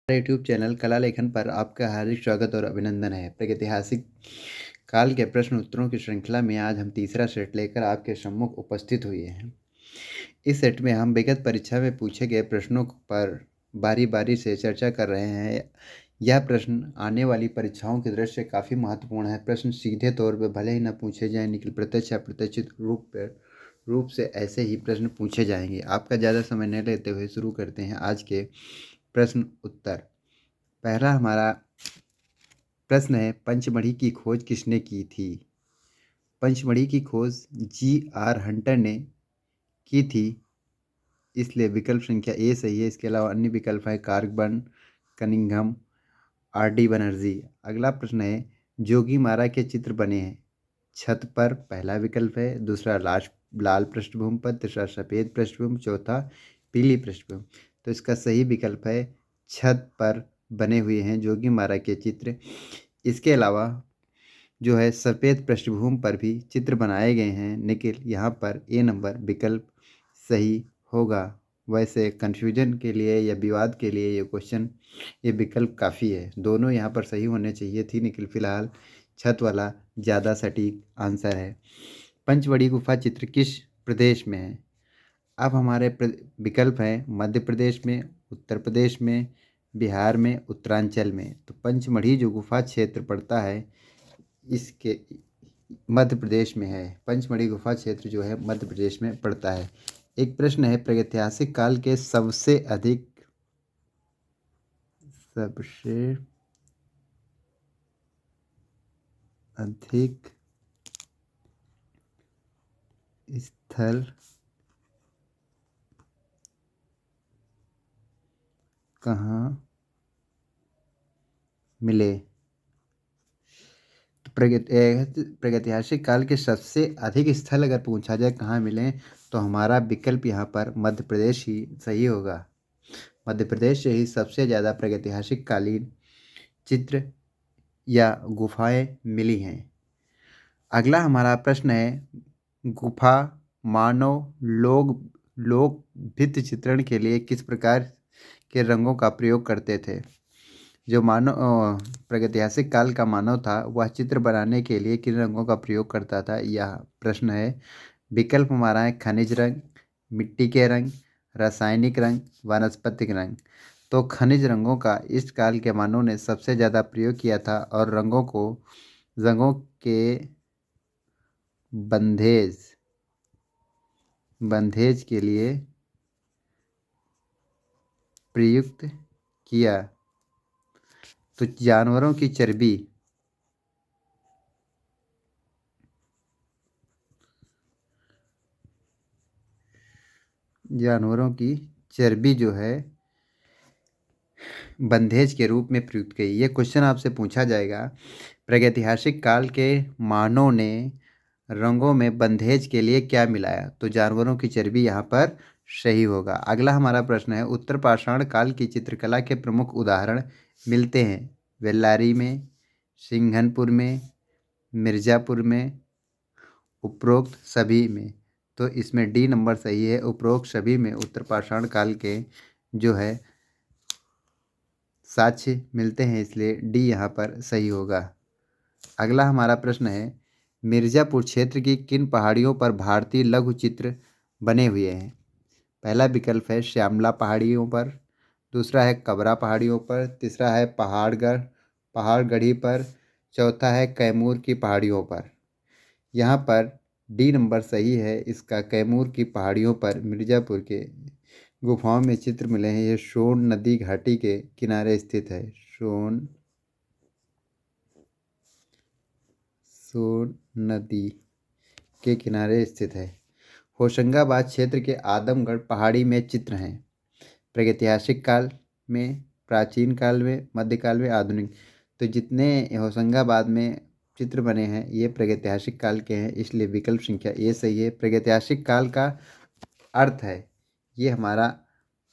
YouTube channel कला लेखन पर आपका हार्दिक स्वागत और अभिनंदन है। प्रागैतिहासिक काल के प्रश्न उत्तरों की श्रृंखला में आज हम तीसरा सेट लेकर आपके सम्मुख उपस्थित हुए हैं। इस सेट में हम विगत परीक्षा में पूछे गए प्रश्नों पर बारी बारी से चर्चा कर रहे हैं। यह प्रश्न आने वाली परीक्षाओं की दृष्टि से काफ़ी महत्वपूर्ण है। प्रश्न सीधे तौर पर भले ही न पूछे जाएं, लेकिन प्रत्यक्ष या प्रत्यक्षित रूप से ऐसे ही प्रश्न पूछे जाएंगे। आपका ज़्यादा समय न लेते हुए शुरू करते हैं आज के प्रश्न उत्तर। पहला हमारा प्रश्न है, पंचमढ़ी की खोज किसने की थी? पंचमढ़ी की खोज G.R. हंटर ने की थी, इसलिए विकल्प संख्या ए सही है। इसके अलावा अन्य विकल्प है कार्बन, कनिंघम, R.D. बनर्जी। अगला प्रश्न है, जोगी मारा के चित्र बने हैं छत पर, पहला विकल्प है। दूसरा लाल पृष्ठभूमि पर, तीसरा सफ़ेद पृष्ठभूमि, चौथा पीली पृष्ठभूमि। तो इसका सही विकल्प है छत पर बने हुए हैं जोगी मारा के चित्र। इसके अलावा जो है सफ़ेद पृष्ठभूमि पर भी चित्र बनाए गए हैं, लेकिन यहाँ पर ए नंबर विकल्प सही होगा। वैसे कन्फ्यूजन के लिए या विवाद के लिए ये विकल्प काफ़ी है। दोनों यहाँ पर सही होने चाहिए थी, लेकिन फिलहाल छत वाला ज़्यादा सटीक आंसर है। पंचमढ़ी गुफा चित्र किस प्रदेश में है? अब हमारे विकल्प हैं मध्य प्रदेश में, उत्तर प्रदेश में, बिहार में, उत्तरांचल में। तो पंचमढ़ी जो गुफा क्षेत्र पड़ता है इसके मध्य प्रदेश में है। पंचमढ़ी गुफा क्षेत्र जो है मध्य प्रदेश में पड़ता है। एक प्रश्न है, प्रागैतिहासिक काल के सबसे अधिक स्थल कहाँ मिले? तो प्रागैतिहासिक काल के सबसे अधिक स्थल अगर पूछा जाए कहाँ मिले, तो हमारा विकल्प यहाँ पर मध्य प्रदेश ही सही होगा। मध्य प्रदेश से ही सबसे ज़्यादा प्रागैतिहासिक कालीन चित्र या गुफाएं मिली हैं। अगला हमारा प्रश्न है, गुफा मानव लोग भित्ति चित्रण के लिए किस प्रकार के रंगों का प्रयोग करते थे? जो प्रागैतिहासिक काल का मानव था वह चित्र बनाने के लिए किन रंगों का प्रयोग करता था, यह प्रश्न है। विकल्प हमारा है खनिज रंग, मिट्टी के रंग, रासायनिक रंग, वानस्पतिक रंग। तो खनिज रंगों का इस काल के मानव ने सबसे ज़्यादा प्रयोग किया था और रंगों के बंधेज के लिए प्रयुक्त किया। तो जानवरों की चर्बी जो है बंधेज के रूप में प्रयुक्त की। ये क्वेश्चन आपसे पूछा जाएगा, प्रागैतिहासिक काल के मानव ने रंगों में बंधेज के लिए क्या मिलाया? तो जानवरों की चर्बी यहाँ पर सही होगा। अगला हमारा प्रश्न है, उत्तर पाषाण काल की चित्रकला के प्रमुख उदाहरण मिलते हैं बेल्लारी में, सिंघनपुर में, मिर्ज़ापुर में, उपरोक्त सभी में। तो इसमें डी नंबर सही है, उपरोक्त सभी में उत्तर पाषाण काल के जो है साक्ष्य मिलते हैं, इसलिए डी यहाँ पर सही होगा। अगला हमारा प्रश्न है, मिर्ज़ापुर क्षेत्र की किन पहाड़ियों पर भारतीय लघु चित्र बने हुए हैं? पहला विकल्प है श्यामला पहाड़ियों पर, दूसरा है कबरा पहाड़ियों पर, तीसरा है पहाड़गढ़ी पर, चौथा है कैमूर की पहाड़ियों पर। यहाँ पर डी नंबर सही है, इसका कैमूर की पहाड़ियों पर मिर्ज़ापुर के गुफाओं में चित्र मिले हैं। ये सोन नदी घाटी के किनारे स्थित है। सोन नदी के किनारे स्थित है। होशंगाबाद क्षेत्र के आदमगढ़ पहाड़ी में चित्र हैं प्रागैतिहासिक काल में, प्राचीन काल में, मध्यकाल में, आधुनिक। तो जितने होशंगाबाद में चित्र बने हैं ये प्रागैतिहासिक काल के हैं, इसलिए विकल्प संख्या ए सही है। प्रागैतिहासिक काल का अर्थ है, ये हमारा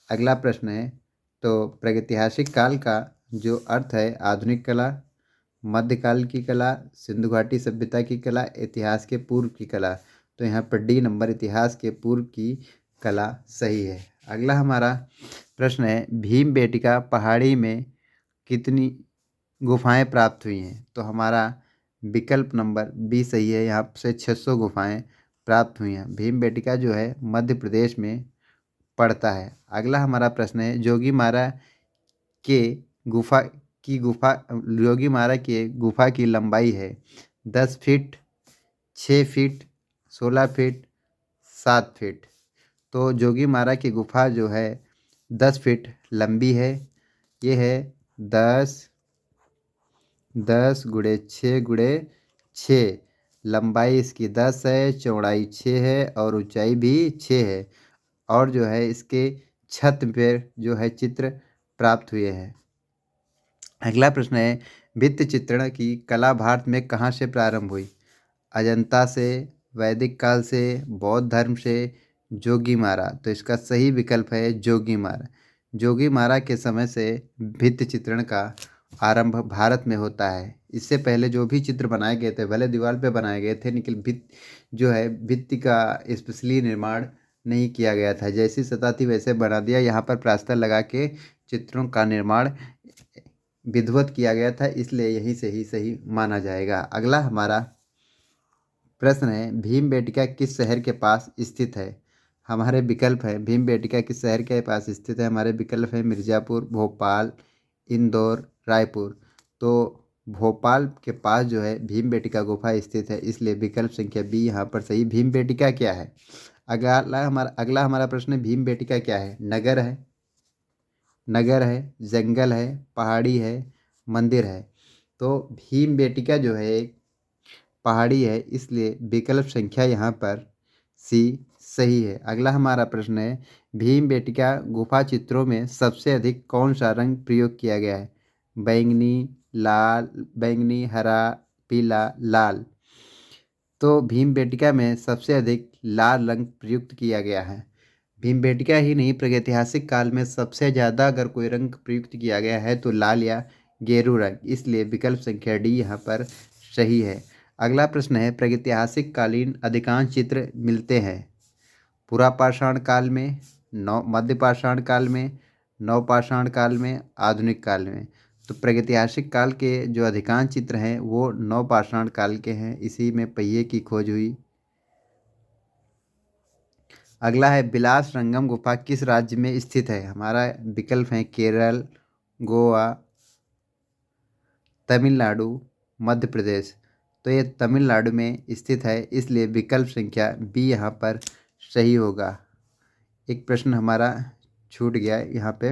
अगला प्रश्न है। तो प्रागैतिहासिक काल का जो अर्थ है, आधुनिक कला, मध्यकाल की कला, सिंधु घाटी सभ्यता की कला, इतिहास के पूर्व की कला। तो यहाँ पर डी नंबर इतिहास के पूर्व की कला सही है। अगला हमारा प्रश्न है, भीमबेटका पहाड़ी में कितनी गुफाएं प्राप्त हुई हैं? तो हमारा विकल्प नंबर बी सही है। यहाँ से 600 गुफाएं प्राप्त हुई हैं। भीमबेटका जो है मध्य प्रदेश में पड़ता है। अगला हमारा प्रश्न है, जोगीमारा के गुफा गुफा जोगीमारा के गुफा की लंबाई है 10 फीट, 6 फीट, 16 फीट, 7 फीट। तो जोगीमारा की गुफा जो है 10 फीट लंबी है। ये है 10 10 × 6 × 6। लंबाई इसकी 10 है, चौड़ाई 6 है और ऊंचाई भी 6 है। और जो है इसके छत पे जो है चित्र प्राप्त हुए हैं। अगला प्रश्न है, भित्ति चित्रण की कला भारत में कहाँ से प्रारंभ हुई? अजंता से, वैदिक काल से, बौद्ध धर्म से, जोगीमारा। तो इसका सही विकल्प है जोगीमारा। जोगीमारा के समय से भित्ति चित्रण का आरंभ भारत में होता है। इससे पहले जो भी चित्र बनाए गए थे, भले दीवार पे बनाए गए थे, लेकिन भित्ति का स्पेशली निर्माण नहीं किया गया था। जैसी सतह थी वैसे बना दिया। यहाँ पर प्लास्टर लगा के चित्रों का निर्माण विधिवत किया गया था, इसलिए यही से ही सही माना जाएगा। अगला हमारा प्रश्न है, भीमबेटका किस शहर के पास स्थित है? हमारे विकल्प है, भीमबेटका किस शहर के पास स्थित है? हमारे विकल्प है मिर्ज़ापुर, भोपाल, इंदौर, रायपुर। तो भोपाल के पास जो है भीमबेटका गुफा स्थित है, इसलिए विकल्प संख्या बी यहाँ पर सही। भीमबेटका क्या है? अगला हमारा प्रश्न है, भीमबेटका क्या है? नगर है, जंगल है, पहाड़ी है, मंदिर है। तो भीमबेटका जो है एक पहाड़ी है, इसलिए विकल्प संख्या यहाँ पर सी सही है। अगला हमारा प्रश्न है, भीमबेटका गुफा चित्रों में सबसे अधिक कौन सा रंग प्रयोग किया गया है? बैंगनी, हरा, पीला, लाल। तो भीमबेटका में सबसे अधिक लाल रंग प्रयुक्त किया गया है। भीमबेटका ही नहीं, प्रागैतिहासिक काल में सबसे ज़्यादा अगर कोई रंग प्रयुक्त किया गया है तो लाल या गेरू रंग, इसलिए विकल्प संख्या डी यहाँ पर सही है। अगला प्रश्न है, प्रागैतिहासिक कालीन अधिकांश चित्र मिलते हैं पुरापाषाण काल में, मध्यपाषाण काल में, नवपाषाण काल में, आधुनिक काल में। तो प्रागैतिहासिक काल के जो अधिकांश चित्र हैं वो नवपाषाण काल के हैं। इसी में पहिए की खोज हुई। अगला है, बिलास रंगम गुफा किस राज्य में स्थित है? हमारा विकल्प है केरल, गोवा, तमिलनाडु, मध्य प्रदेश। तो ये तमिलनाडु में स्थित है, इसलिए विकल्प संख्या बी यहाँ पर सही होगा। एक प्रश्न हमारा छूट गया है यहाँ पे।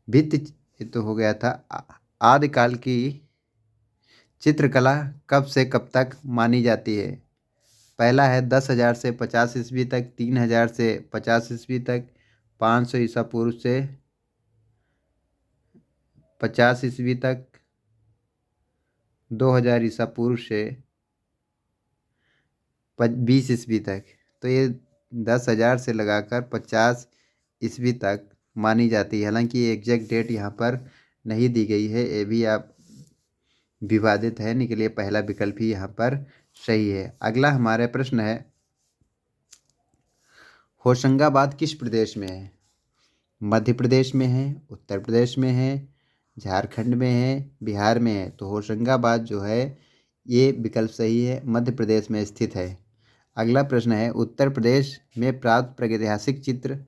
भित्ति ये तो हो गया था। आदिकाल की चित्रकला कब से कब तक मानी जाती है? पहला है 10,000 से 50 ईस्वी तक, 3,000 से 50 ईस्वी तक, 500 ईसा पूर्व से 50 ईस्वी तक, 2000 ईसा पूर्व से 20 ईस्वी तक। तो ये 10,000 से लगाकर 50 ईस्वी तक मानी जाती है। हालांकि ये एग्जैक्ट डेट यहाँ पर नहीं दी गई है, ये भी आप विवादित है, निकलिए पहला विकल्प ही यहाँ पर सही है। अगला हमारा प्रश्न है, होशंगाबाद किस प्रदेश में है? मध्य प्रदेश में है, उत्तर प्रदेश में है, झारखंड में है, बिहार में है। तो होशंगाबाद जो है ये विकल्प सही है, मध्य प्रदेश में स्थित है। अगला प्रश्न है, उत्तर प्रदेश में प्राप्त प्रागैतिहासिक चित्र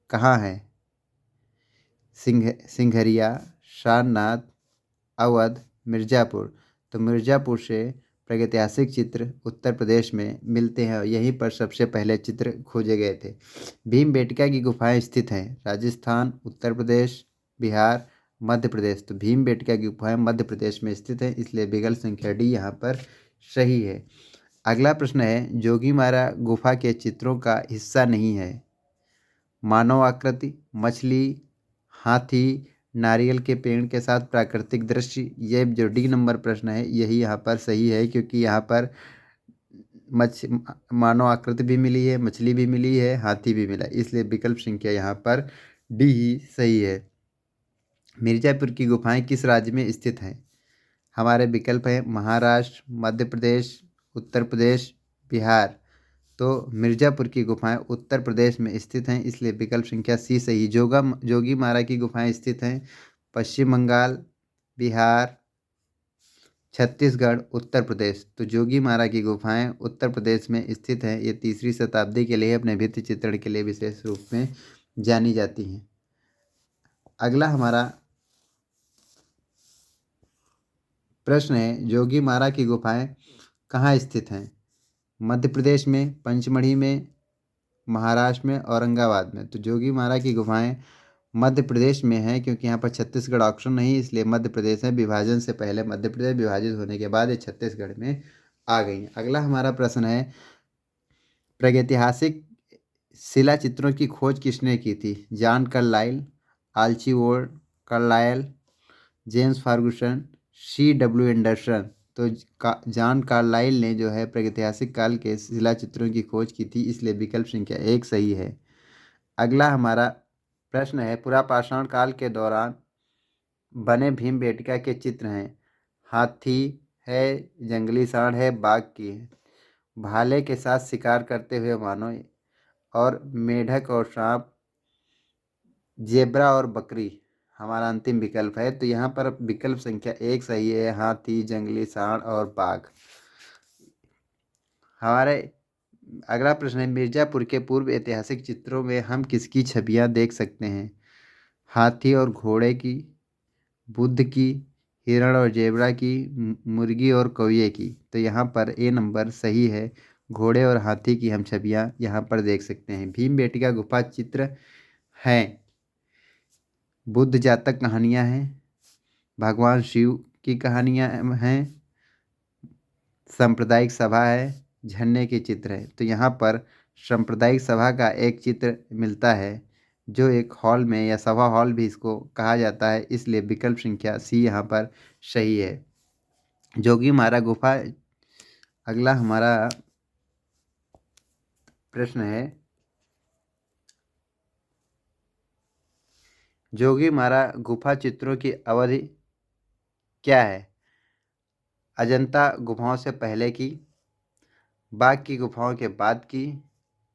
कहाँ है? सिंघरिया, सारनाथ, अवध, मिर्ज़ापुर। तो मिर्ज़ापुर से प्रागैतिहासिक चित्र उत्तर प्रदेश में मिलते हैं और यहीं पर सबसे पहले चित्र खोजे गए थे। भीमबेटका की गुफाएं स्थित हैं राजस्थान, उत्तर प्रदेश, बिहार, मध्य प्रदेश। तो भीमबेटका की गुफाएं मध्य प्रदेश में स्थित हैं, इसलिए विकल्प संख्या डी यहाँ पर सही है। अगला प्रश्न है, जोगीमारा गुफा के चित्रों का हिस्सा नहीं है? मानव आकृति, मछली, हाथी, नारियल के पेड़ के साथ प्राकृतिक दृश्य। ये जो डी नंबर प्रश्न है यही यहाँ पर सही है, क्योंकि यहाँ पर मानव आकृति भी मिली है, मछली भी मिली है, हाथी भी मिला, इसलिए विकल्प संख्या यहाँ पर डी ही सही है। मिर्ज़ापुर की गुफाएं किस राज्य में स्थित हैं? हमारे विकल्प हैं महाराष्ट्र, मध्य प्रदेश, उत्तर प्रदेश, बिहार। तो मिर्ज़ापुर की गुफाएं उत्तर प्रदेश में स्थित हैं, इसलिए विकल्प संख्या सी सही। जोगीमारा की गुफाएं स्थित हैं पश्चिम बंगाल, बिहार, छत्तीसगढ़, उत्तर प्रदेश। तो जोगीमारा की गुफाएं उत्तर प्रदेश में स्थित हैं। ये 3री शताब्दी के लिए अपने भित्ति चित्रण के लिए विशेष रूप में जानी जाती हैं। अगला हमारा प्रश्न है, जोगीमारा की गुफाएं कहाँ स्थित हैं? मध्य प्रदेश में, पंचमढ़ी में, महाराष्ट्र में, औरंगाबाद में। तो जोगीमारा की गुफाएं मध्य प्रदेश में हैं, क्योंकि यहाँ पर छत्तीसगढ़ ऑप्शन नहीं, इसलिए मध्य प्रदेश है। विभाजन से पहले मध्य प्रदेश, विभाजित होने के बाद ये छत्तीसगढ़ में आ गई। अगला हमारा प्रश्न है, प्रागैतिहासिक शिला चित्रों की खोज किसने की थी? John Carlyle, Archibald Carlyle, James Fergusson, C.W. Anderson. तो जॉन कार्लाइल ने जो है प्रागैतिहासिक काल के शिला चित्रों की खोज की थी, इसलिए विकल्प संख्या 1 सही है। अगला हमारा प्रश्न है, पुरापाषाण काल के दौरान बने भीमबेटका के चित्र हैं। हाथी है, जंगली सांड है, बाघ की है, भाले के साथ शिकार करते हुए मानव, और मेढक और सांप, जेब्रा और बकरी हमारा अंतिम विकल्प है। तो यहाँ पर विकल्प संख्या 1 सही है, हाथी, जंगली सांड और बाघ। हमारे अगला प्रश्न है, मिर्ज़ापुर के पूर्व ऐतिहासिक चित्रों में हम किसकी छवियां देख सकते हैं? हाथी और घोड़े की, बुद्ध की, हिरण और जेब्रा की, मुर्गी और कौवे की। तो यहाँ पर ए नंबर सही है, घोड़े और हाथी की हम छवियां यहाँ पर देख सकते हैं। भीमबेटका गुफा चित्र हैं, बुद्ध जातक कहानियाँ हैं, भगवान शिव की कहानियाँ हैं, सांप्रदायिक सभा है, झरने के चित्र है। तो यहाँ पर सांप्रदायिक सभा का एक चित्र मिलता है, जो एक हॉल में या सभा हॉल भी इसको कहा जाता है, इसलिए विकल्प संख्या सी यहाँ पर सही है। जोगीमारा गुफा। अगला हमारा प्रश्न है, जोगीमारा गुफा चित्रों की अवधि क्या है? अजंता गुफाओं से पहले की, बाघ की गुफाओं के बाद की,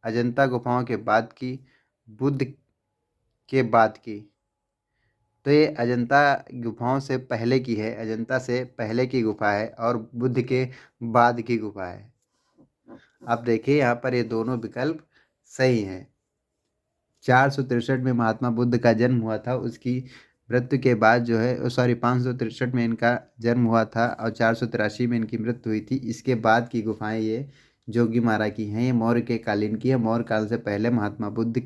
अजंता गुफाओं के बाद की, बुद्ध के बाद की। तो ये अजंता गुफाओं से पहले की है, अजंता से पहले की गुफा है, और बुद्ध के बाद की गुफा है। आप देखिए यहाँ पर ये दोनों विकल्प सही हैं। 463 में महात्मा बुद्ध का जन्म हुआ था, उसकी मृत्यु के बाद जो है, सॉरी, 563 में इनका जन्म हुआ था और 483 में इनकी मृत्यु हुई थी। इसके बाद की गुफाएं ये जोगीमारा की हैं। ये मौर्य के कालीन की है, मौर्य काल से पहले महात्मा बुद्ध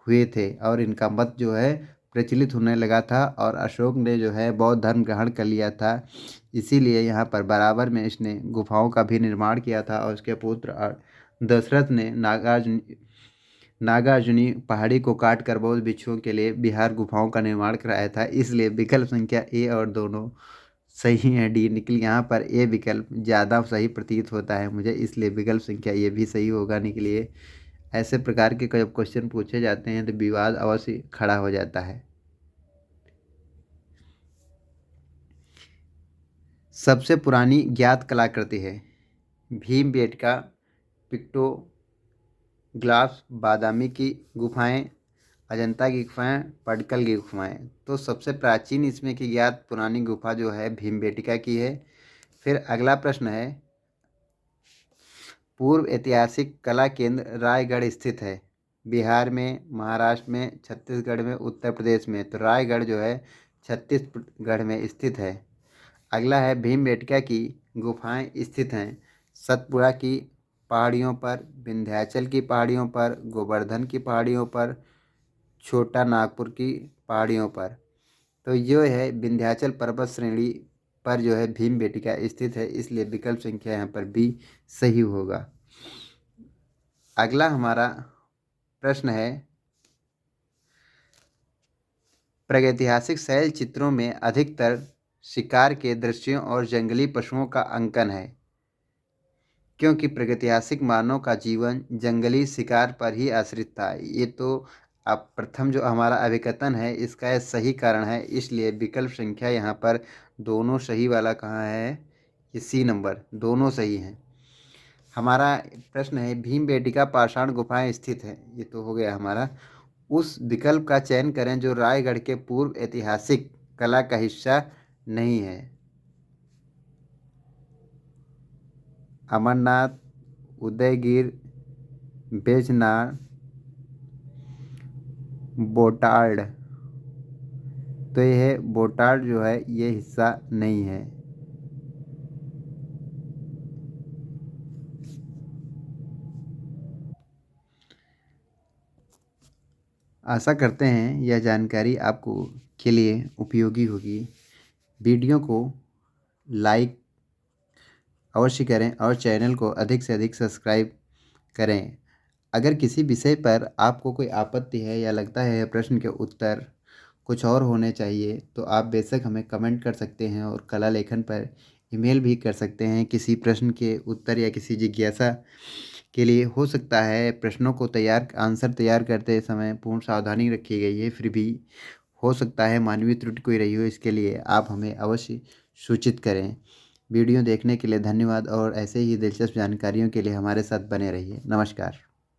हुए थे, और इनका मत जो है प्रचलित होने लगा था, और अशोक ने जो है बौद्ध धर्म ग्रहण कर लिया था। इसीलिए यहाँ पर बराबर में इसने गुफाओं का भी निर्माण किया था, और उसके पुत्र दशरथ ने नागार्जुनी पहाड़ी को काट कर बौद्ध भिक्षुओं के लिए बिहार गुफाओं का निर्माण कराया था। इसलिए विकल्प संख्या ए और दोनों सही है, डी निकल। यहाँ पर ए विकल्प ज़्यादा सही प्रतीत होता है मुझे, इसलिए विकल्प संख्या ये भी सही होगा निकलिए। ऐसे प्रकार के जब क्वेश्चन पूछे जाते हैं तो विवाद अवश्य खड़ा हो जाता है। सबसे पुरानी ज्ञात कलाकृति है? भीमबेटका, पिक्टोग्राफ्स, बादामी की गुफाएं, अजंता की गुफाएं, पडक्कल की गुफाएं। तो सबसे प्राचीन इसमें की ज्ञात पुरानी गुफा जो है भीमबेटका की है। फिर अगला प्रश्न है, पूर्व ऐतिहासिक कला केंद्र रायगढ़ स्थित है? बिहार में, महाराष्ट्र में, छत्तीसगढ़ में, उत्तर प्रदेश में। तो रायगढ़ जो है छत्तीसगढ़ में स्थित है। अगला है, भीमबेटका की गुफाएं स्थित हैं सतपुड़ा की पहाड़ियों पर, विंध्याचल की पहाड़ियों पर, गोवर्धन की पहाड़ियों पर, छोटा नागपुर की पहाड़ियों पर। तो जो है विंध्याचल पर्वत श्रेणी पर जो है भीमबेटका स्थित है, इसलिए विकल्प संख्या यहाँ पर बी सही होगा। अगला हमारा प्रश्न है, प्रागैतिहासिक शैल चित्रों में अधिकतर शिकार के दृश्यों और जंगली पशुओं का अंकन है, क्योंकि प्रागैतिहासिक मानव का जीवन जंगली शिकार पर ही आश्रित था। ये तो अब प्रथम जो हमारा अभिकथन है इसका यह सही कारण है, इसलिए विकल्प संख्या यहाँ पर दोनों सही वाला कहाँ है? ये सी नंबर, दोनों सही हैं। हमारा प्रश्न है भीमबेटका पाषाण गुफाएं स्थित है, ये तो हो गया हमारा। उस विकल्प का चयन करें जो रायगढ़ के पूर्व ऐतिहासिक कला का हिस्सा नहीं है। अमरनाथ, उदयगिर, बेजनार, बोटाल्ड। तो ये है बोटाल्ड जो है ये हिस्सा नहीं है। आशा करते हैं यह जानकारी आपको के लिए उपयोगी होगी। वीडियो को लाइक अवश्य करें और चैनल को अधिक से अधिक सब्सक्राइब करें। अगर किसी विषय पर आपको कोई आपत्ति है या लगता है यह प्रश्न के उत्तर कुछ और होने चाहिए तो आप बेशक हमें कमेंट कर सकते हैं और कला लेखन पर ईमेल भी कर सकते हैं। किसी प्रश्न के उत्तर या किसी जिज्ञासा के लिए हो सकता है प्रश्नों को आंसर तैयार करते समय पूर्ण सावधानी रखी गई है, फिर भी हो सकता है मानवीय त्रुटि कोई रही हो, इसके लिए आप हमें अवश्य सूचित करें। वीडियो देखने के लिए धन्यवाद और ऐसे ही दिलचस्प जानकारियों के लिए हमारे साथ बने रहिए। नमस्कार।